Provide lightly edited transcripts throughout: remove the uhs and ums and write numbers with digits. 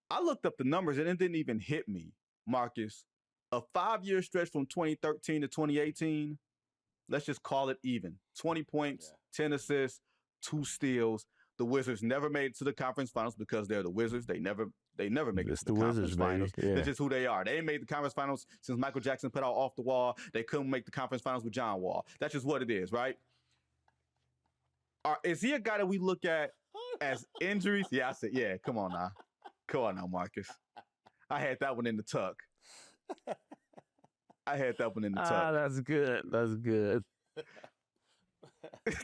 I looked up the numbers and it didn't even hit me, Marcus. A 5-year stretch from 2013 to 2018, let's just call it even. 20 points, 10 assists, 2 steals. The Wizards never made it to the conference finals because they're the Wizards. They never make it to the conference finals. Yeah. That's just who they are. They ain't made the conference finals since Michael Jackson put out Off the Wall. They couldn't make the conference finals with John Wall. That's just what it is, right? Is he a guy that we look at as injuries? Yeah, I said, yeah, come on now. Come on now, Marcus. I had that one in the tuck. That's good. That's good.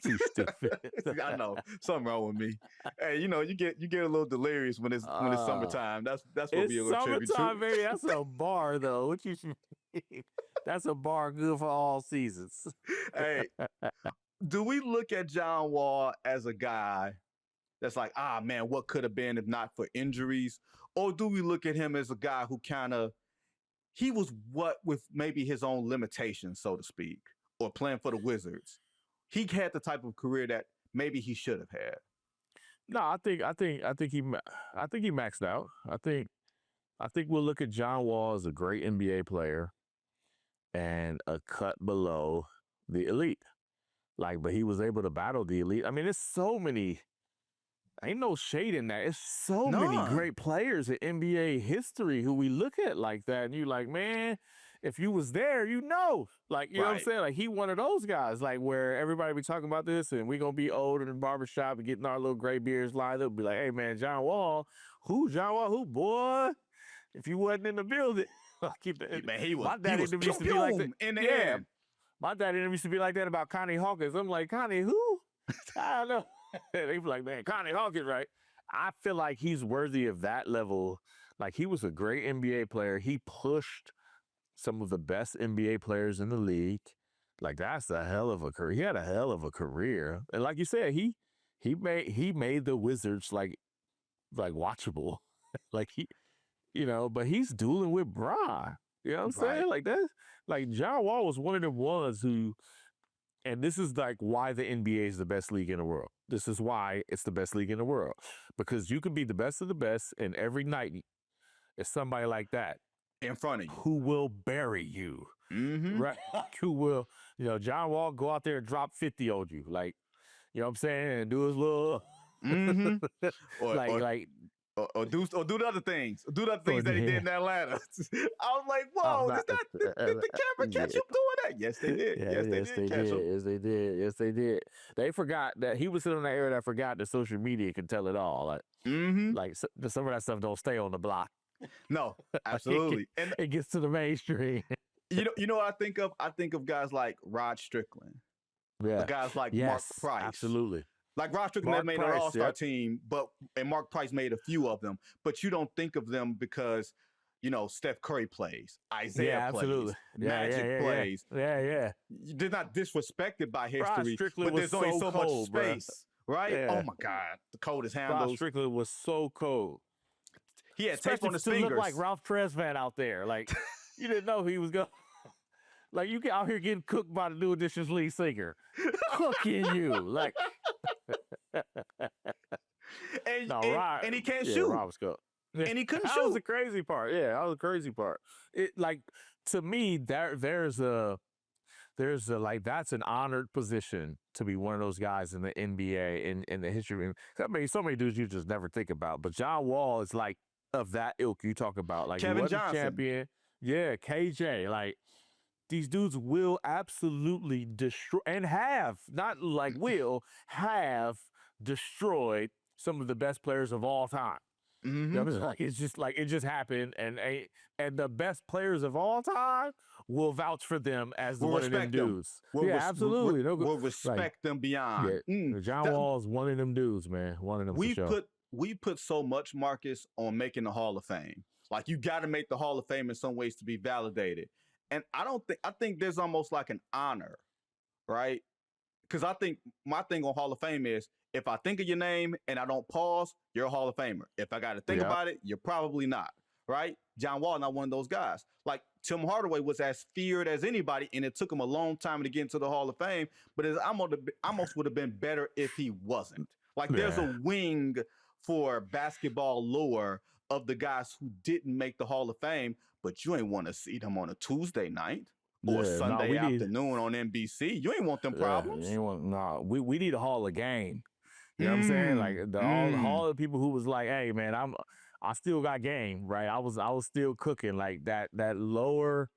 Too stupid. I know. Something wrong with me. Hey, you get a little delirious when it's summertime. That's what we attribute to. Summertime, baby. That's a bar, though. What you mean? That's a bar good for all seasons. Hey, do we look at John Wall as a guy that's like, man, what could have been if not for injuries? Or do we look at him as a guy who he was what with maybe his own limitations, so to speak, or playing for the Wizards? He had the type of career that maybe he should have had. No, I think he maxed out. I think we'll look at John Wall as a great NBA player and a cut below the elite. But he was able to battle the elite. I mean, there's so many. Ain't no shade in that. It's so many great players in NBA history who we look at like that, and you like, man, if you was there, you know what I'm saying? Like, he one of those guys, where everybody be talking about this, and we gonna be old in the barbershop and getting our little gray beards lined up, be like, hey man, John Wall, who, boy? If you wasn't in the building, keep the man, he was. My daddy used to be like that in the air. My daddy used to be like that about Connie Hawkins. I'm like, Connie, who? I don't know. They be like, man, Connie Hawkins, right? I feel like he's worthy of that level. Like, he was a great NBA player. He pushed some of the best NBA players in the league. Like, that's a hell of a career. He had a hell of a career. And like you said, he made the Wizards like watchable. But he's dueling with Bron. You know what I'm saying? Like, that's like John Wall was one of the ones who, and this is like why the NBA is the best league in the world. This is why it's the best league in the world. Because you can be the best of the best, and every night is somebody like that in front of you who will bury you. Mm-hmm. Right? Who will, John Wall go out there and drop 50 on you. Like, you know what I'm saying? And do his little mm-hmm. Or do the other things. Do the other things that he did in Atlanta. I was like, whoa, did the camera catch him doing that? Yes, they did. Yes, they did. They forgot that he was sitting on that area that forgot that social media can tell it all. Like, some of that stuff don't stay on the block. No, absolutely. And it gets to the mainstream. You know what I think of? I think of guys like Rod Strickland. Yeah. Guys like Mark Price. Absolutely. Like Rod Strickland made an all-star team, and Mark Price made a few of them, but you don't think of them because, Steph Curry plays, Isaiah plays, Magic plays. Yeah. They're not disrespected by history, but there's only so much space, right? Yeah. Oh my God, the coldest handles. Rod Strickland was so cold. He had tape on his fingers. Looked like Ralph Tresvant out there. Like, you didn't know he was going. Like, you get out here getting cooked by the New Edition's lead singer, cooking you like. and he can't shoot. Rob was good. And he couldn't shoot. That was the crazy part. Yeah, that was the crazy part. It, like, to me, there's that's an honored position to be one of those guys in the NBA in the history. I mean, so many dudes you just never think about. But John Wall is like of that ilk you talk about. Like, Kevin he was Johnson. Champion. Yeah, KJ. Like, these dudes will absolutely destroy and have destroyed some of the best players of all time. Mm-hmm. You know, it just happened, and the best players of all time will vouch for them as one of them dudes. Absolutely. We'll respect them beyond. Yeah. John Wall is one of them dudes, man. One of them. We put so much, Marcus, on making the Hall of Fame. Like, you got to make the Hall of Fame in some ways to be validated. And I think there's almost like an honor, right? Because I think my thing on Hall of Fame is, if I think of your name and I don't pause, you're a Hall of Famer. If I got to think about it, you're probably not, right? John Wall, not one of those guys. Like, Tim Hardaway was as feared as anybody, and it took him a long time to get into the Hall of Fame, but it almost would have been better if he wasn't. Like, there's a wing for basketball lore of the guys who didn't make the Hall of Fame, but you ain't want to see them on a Tuesday night or a Sunday afternoon on NBC. You ain't want them problems. We need a Hall of Game. You know what I'm saying? Like all the people who was like, hey man, I still got game, right? I was still cooking, like that lower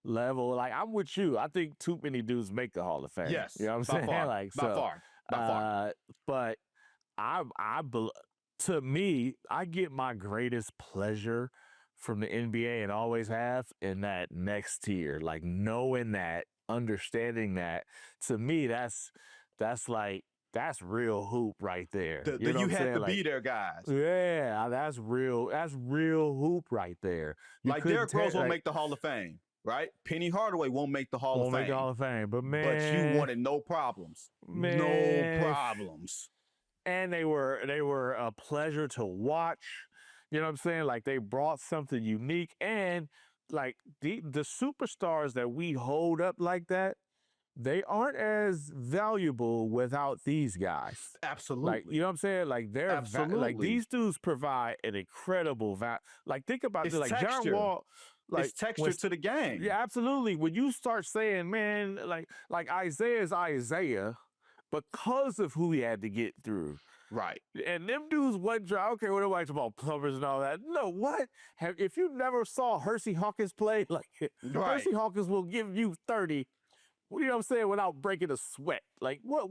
level. Like I'm with you. I think too many dudes make the Hall of Fame. Yes. You know what I'm saying? Far. Like by far. But to me, I get my greatest pleasure from the NBA and always have in that next tier. Like knowing that, understanding that. To me, that's real hoop right there. You had to be there, guys. Yeah, that's real hoop right there. Like Derrick Rose won't make the Hall of Fame, right? Penny Hardaway won't make the Hall of Fame. Won't make the Hall of Fame, but man. But you wanted no problems. Man. No problems. And they were a pleasure to watch. You know what I'm saying? Like they brought something unique, and like the superstars that we hold up like that, they aren't as valuable without these guys. Absolutely. Like, you know what I'm saying? Like they're like these dudes provide an incredible value. Like think about this, like texture. John Wall. Like it's texture to the game. Yeah, absolutely. When you start saying, man, like Isaiah's Isaiah, because of who he had to get through. Right. And them dudes wasn't trying, okay, what do I about plumbers and all that? No, what? If you never saw Hersey Hawkins play, like Hersey Hawkins will give you 30, you know what I'm saying, without breaking a sweat. Like what?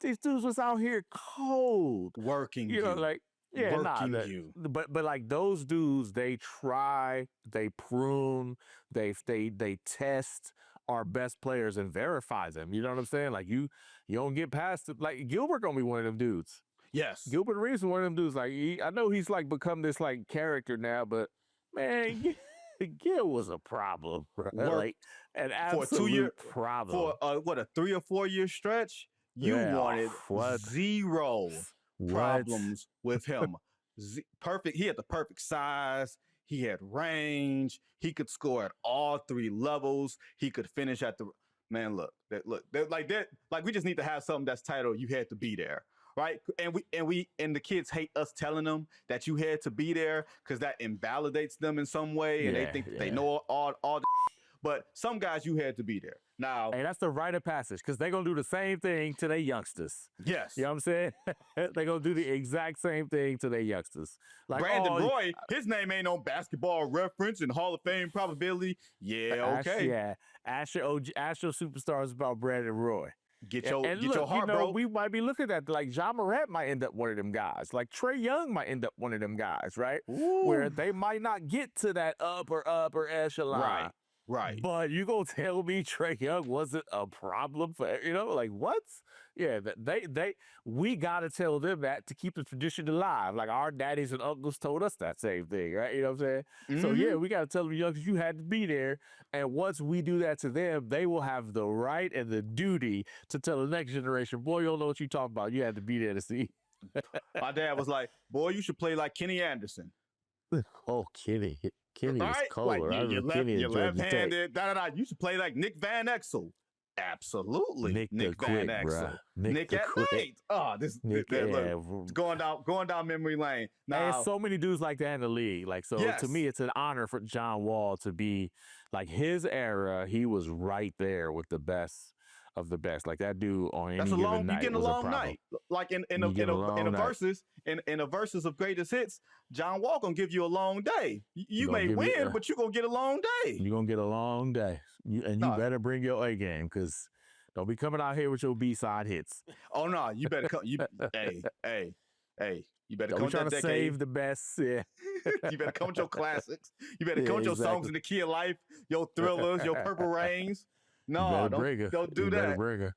These dudes was out here cold. Working you. Know, like, yeah, working you. But like those dudes, they try, they prune, they test our best players and verify them. You know what I'm saying? Like you don't get past it. Like Gilbert gonna be one of them dudes. Yes. Gilbert Arenas is one of them dudes. Like I know he's like become this like character now, but man, Gil was a problem, bro. Like an absolute problem. For a 3 or 4 year stretch, you wanted zero problems with him. Perfect. He had the perfect size. He had range. He could score at all 3 levels. He could finish at the man. Look, like we just need to have something that's titled "You Had to Be There," right? And the kids hate us telling them that you had to be there because that invalidates them in some way, and they think that they know all the. But some guys, you had to be there. Now, hey, that's the rite of passage because they're going to do the same thing to their youngsters. Yes. You know what I'm saying? They're going to do the exact same thing to their youngsters. Like Brandon Roy, his name ain't on Basketball Reference and Hall of Fame probability. Yeah, okay. Ask your superstars about Brandon Roy. Get your heart, bro. We might be looking at like Ja Morant might end up one of them guys. Like Trae Young might end up one of them guys, right? Ooh. Where they might not get to that upper echelon. Right. But you gonna tell me Trae Young wasn't a problem for, like what? Yeah, we gotta tell them that to keep the tradition alive. Like our daddies and uncles told us that same thing, right? You know what I'm saying? Mm-hmm. So yeah, we gotta tell them youngsters you had to be there. And once we do that to them, they will have the right and the duty to tell the next generation, boy, you don't know what you talking about. You had to be there to see. My dad was like, boy, you should play like Kenny Anderson. Oh, Kenny is cold. Like you're left-handed. You should play like Nick Van Exel. Absolutely, Nick Van Exel. Bro. Nick at night. Oh, look, going down memory lane. Now, there's so many dudes like that in the league. Like to me, it's an honor for John Wall to be like his era. He was right there with the best of the best. Like that dude on any given night. You getting a long night. Like in a versus of greatest hits, John Wall gonna give you a long day. You may win, but you gonna get a long day. You gonna get a long day. You better bring your A game because don't be coming out here with your B-side hits. Oh no, you better come. Hey, you better come. Don't be trying to save the best. Yeah. You better come with your classics. You better come with your songs in the key of life, your thrillers, your Purple Rains. No, don't do that. Bring her.